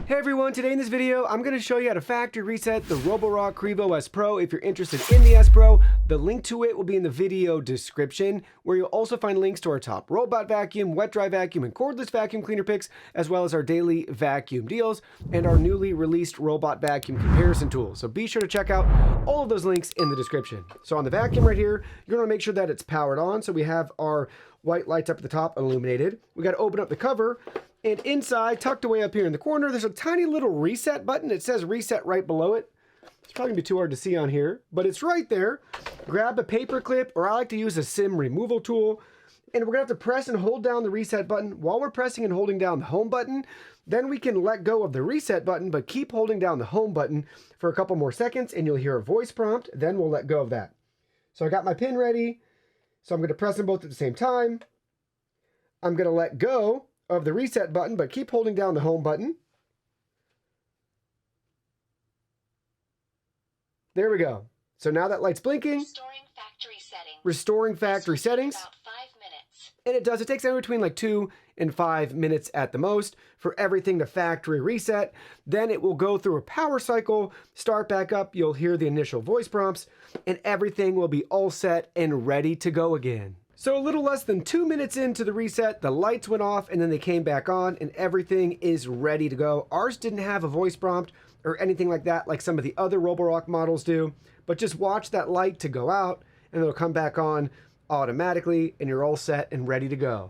Hey everyone, today in this video, I'm going to show you how to factory reset the Roborock Qrevo S Pro. If you're interested in the S Pro, the link to it will be in the video description, where you'll also find links to our top robot vacuum, wet dry vacuum, and cordless vacuum cleaner picks, as well as our daily vacuum deals and our newly released robot vacuum comparison tool. So be sure to check out all of those links in the description. So on the vacuum right here, you're going to make sure that it's powered on. So we have our white lights up at the top illuminated. We got to open up the cover. And inside, tucked away up here in the corner, there's a tiny little reset button. It says reset right below it. It's probably gonna be too hard to see on here, but it's right there. Grab a paper clip, or I like to use a sim removal tool. And we're gonna have to press and hold down the reset button. While we're pressing and holding down the home button, then we can let go of the reset button, but keep holding down the home button for a couple more seconds, and you'll hear a voice prompt. Then we'll let go of that. So I got my pin ready. So I'm gonna press them both at the same time. I'm gonna let go of the reset button, but keep holding down the home button. There we go. So now that light's blinking. Restoring factory settings. Restoring factory settings. About 5 minutes. And it does. It takes anywhere between like 2 and 5 minutes at the most for everything to factory reset. Then it will go through a power cycle, start back up. You'll hear the initial voice prompts, and everything will be all set and ready to go again. So a little less than 2 minutes into the reset, the lights went off and then they came back on and everything is ready to go. Ours didn't have a voice prompt or anything like that like some of the other Roborock models do, but just watch that light to go out and it'll come back on automatically and you're all set and ready to go.